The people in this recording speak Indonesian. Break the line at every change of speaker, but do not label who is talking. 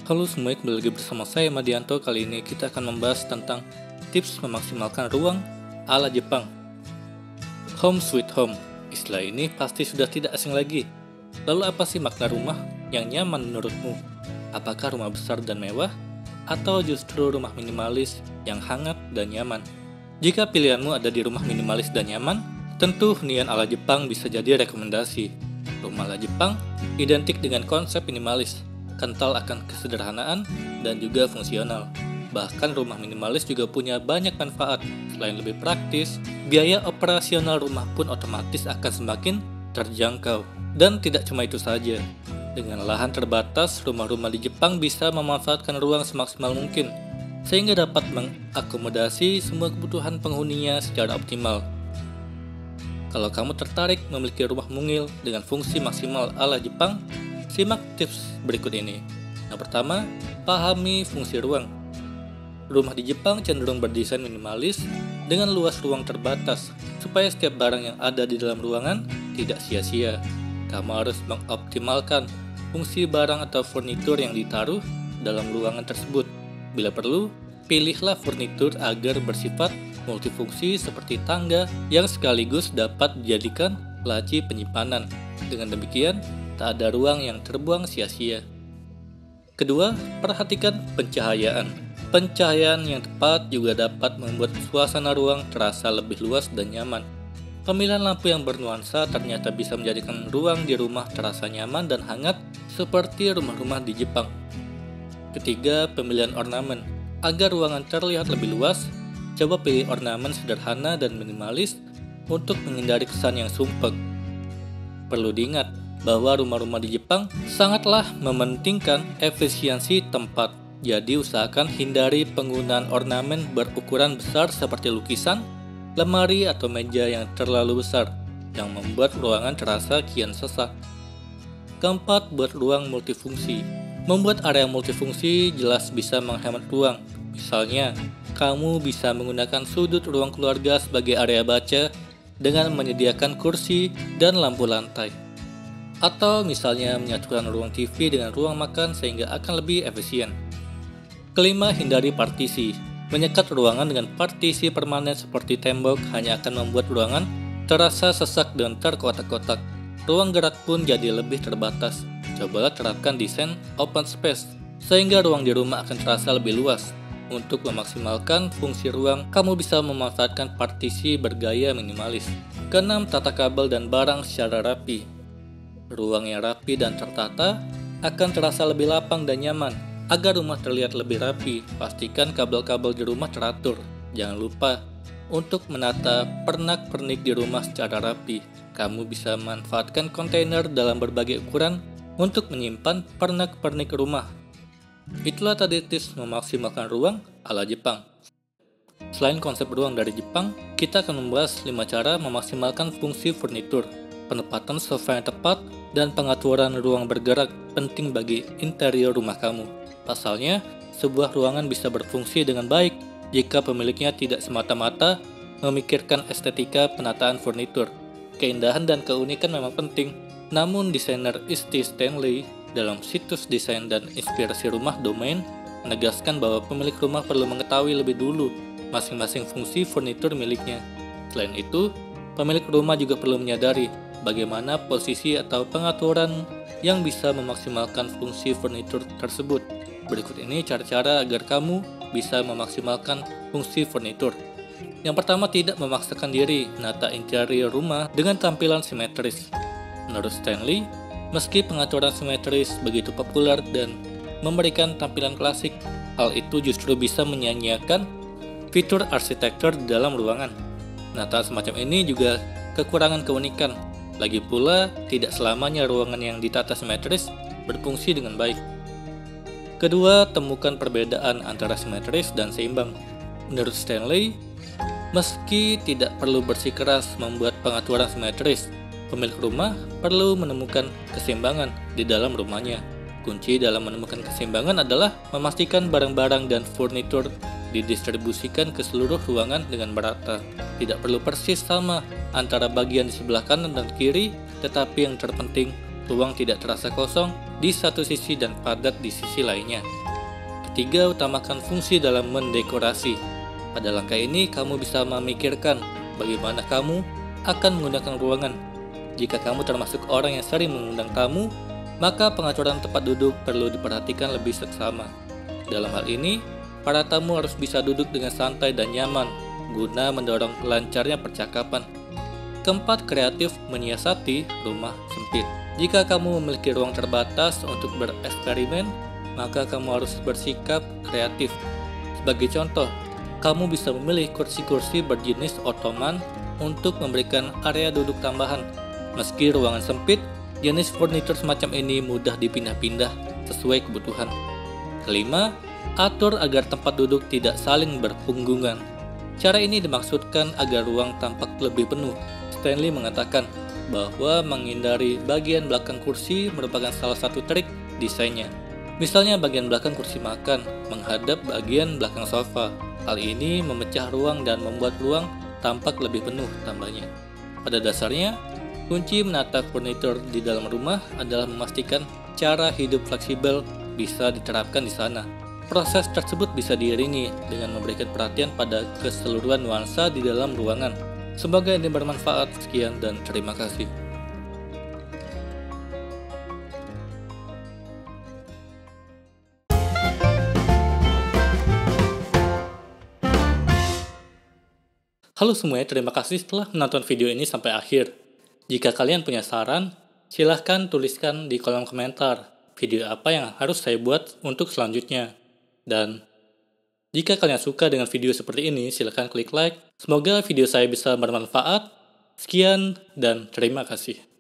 Halo semuanya, kembali lagi bersama saya Madianto. Kali ini kita akan membahas tentang tips memaksimalkan ruang ala Jepang. Home sweet home, istilah ini pasti sudah tidak asing lagi. Lalu apa sih makna rumah yang nyaman menurutmu? Apakah rumah besar dan mewah? Atau justru rumah minimalis yang hangat dan nyaman? Jika pilihanmu ada di rumah minimalis dan nyaman, tentu hunian ala Jepang bisa jadi rekomendasi. Rumah ala Jepang identik dengan konsep minimalis, kental akan kesederhanaan dan juga fungsional. Bahkan rumah minimalis juga punya banyak manfaat. Selain lebih praktis, biaya operasional rumah pun otomatis akan semakin terjangkau. Dan tidak cuma itu saja. Dengan lahan terbatas, rumah-rumah di Jepang bisa memanfaatkan ruang semaksimal mungkin, sehingga dapat mengakomodasi semua kebutuhan penghuninya secara optimal. Kalau kamu tertarik memiliki rumah mungil dengan fungsi maksimal ala Jepang, simak tips berikut ini. Yang pertama, pahami fungsi ruang. Rumah di Jepang cenderung berdesain minimalis dengan luas ruang terbatas, supaya setiap barang yang ada di dalam ruangan tidak sia-sia. Kamu harus mengoptimalkan fungsi barang atau furnitur yang ditaruh dalam ruangan tersebut. Bila perlu, pilihlah furnitur agar bersifat multifungsi seperti tangga yang sekaligus dapat dijadikan laci penyimpanan. Dengan demikian, tak ada ruang yang terbuang sia-sia. Kedua, perhatikan pencahayaan. Pencahayaan yang tepat juga dapat membuat suasana ruang terasa lebih luas dan nyaman. Pemilihan lampu yang bernuansa ternyata bisa menjadikan ruang di rumah terasa nyaman dan hangat seperti rumah-rumah di Jepang. Ketiga, pemilihan ornamen. Agar ruangan terlihat lebih luas, coba pilih ornamen sederhana dan minimalis untuk menghindari kesan yang sumpek. Perlu diingat bahwa rumah-rumah di Jepang sangatlah mementingkan efisiensi tempat. Jadi usahakan hindari penggunaan ornamen berukuran besar seperti lukisan, lemari atau meja yang terlalu besar yang membuat ruangan terasa kian sesak. Keempat, buat ruang multifungsi. Membuat area multifungsi jelas bisa menghemat ruang. Misalnya, kamu bisa menggunakan sudut ruang keluarga sebagai area baca dengan menyediakan kursi dan lampu lantai. Atau misalnya menyatukan ruang TV dengan ruang makan sehingga akan lebih efisien. Kelima, hindari partisi. Menyekat ruangan dengan partisi permanen seperti tembok hanya akan membuat ruangan terasa sesak dan terkotak-kotak. Ruang gerak pun jadi lebih terbatas. Cobalah terapkan desain open space, sehingga ruang di rumah akan terasa lebih luas. Untuk memaksimalkan fungsi ruang, kamu bisa memanfaatkan partisi bergaya minimalis. Keenam, tata kabel dan barang secara rapi. Ruang yang rapi dan tertata akan terasa lebih lapang dan nyaman. Agar rumah terlihat lebih rapi, pastikan kabel-kabel di rumah teratur. Jangan lupa untuk menata pernak-pernik di rumah secara rapi. Kamu bisa memanfaatkan kontainer dalam berbagai ukuran untuk menyimpan pernak-pernik rumah. Itulah tadi tips memaksimalkan ruang ala Jepang. Selain konsep ruang dari Jepang, kita akan membahas 5 cara memaksimalkan fungsi furnitur. Penempatan sofa yang tepat dan pengaturan ruang bergerak penting bagi interior rumah kamu. Pasalnya, sebuah ruangan bisa berfungsi dengan baik jika pemiliknya tidak semata-mata memikirkan estetika penataan furnitur. Keindahan dan keunikan memang penting, namun desainer Isti Stanley dalam situs desain dan inspirasi rumah Domain menegaskan bahwa pemilik rumah perlu mengetahui lebih dulu masing-masing fungsi furnitur miliknya. Selain itu, pemilik rumah juga perlu menyadari bagaimana posisi atau pengaturan yang bisa memaksimalkan fungsi furnitur tersebut. Berikut ini cara-cara agar kamu bisa memaksimalkan fungsi furnitur. Yang pertama, tidak memaksakan diri menata interior rumah dengan tampilan simetris. Menurut Stanley, meski pengaturan simetris begitu populer dan memberikan tampilan klasik, hal itu justru bisa menyanyiakan fitur arsitektur di dalam ruangan. Penataan semacam ini juga kekurangan keunikan. Lagi pula, tidak selamanya ruangan yang ditata simetris berfungsi dengan baik. Kedua, temukan perbedaan antara simetris dan seimbang. Menurut Stanley, meski tidak perlu bersikeras membuat pengaturan simetris, pemilik rumah perlu menemukan keseimbangan di dalam rumahnya. Kunci dalam menemukan keseimbangan adalah memastikan barang-barang dan furnitur didistribusikan ke seluruh ruangan dengan merata. Tidak perlu persis sama antara bagian di sebelah kanan dan kiri, tetapi yang terpenting, ruang tidak terasa kosong di satu sisi dan padat di sisi lainnya. Ketiga, utamakan fungsi dalam mendekorasi. Pada langkah ini, kamu bisa memikirkan bagaimana kamu akan menggunakan ruangan. Jika kamu termasuk orang yang sering mengundang tamu, maka pengaturan tempat duduk perlu diperhatikan lebih seksama. Dalam hal ini, para tamu harus bisa duduk dengan santai dan nyaman, guna mendorong lancarnya percakapan. Keempat, kreatif menyiasati rumah sempit. Jika kamu memiliki ruang terbatas untuk bereksperimen, maka kamu harus bersikap kreatif. Sebagai contoh, kamu bisa memilih kursi-kursi berjenis ottoman untuk memberikan area duduk tambahan. Meski ruangan sempit, jenis furnitur semacam ini mudah dipindah-pindah sesuai kebutuhan. Kelima, atur agar tempat duduk tidak saling berpunggungan. Cara ini dimaksudkan agar ruang tampak lebih penuh. Stanley mengatakan bahwa menghindari bagian belakang kursi merupakan salah satu trik desainnya. Misalnya bagian belakang kursi makan menghadap bagian belakang sofa. Hal ini memecah ruang dan membuat ruang tampak lebih penuh, tambahnya. Pada dasarnya, kunci menata furnitur di dalam rumah adalah memastikan cara hidup fleksibel bisa diterapkan di sana. Proses tersebut bisa diiringi dengan memberikan perhatian pada keseluruhan nuansa di dalam ruangan. Semoga ini bermanfaat. Sekian dan terima kasih. Halo semuanya, terima kasih telah menonton video ini sampai akhir. Jika kalian punya saran, silahkan tuliskan di kolom komentar video apa yang harus saya buat untuk selanjutnya. Dan jika kalian suka dengan video seperti ini, silahkan klik like. Semoga video saya bisa bermanfaat. Sekian dan terima kasih.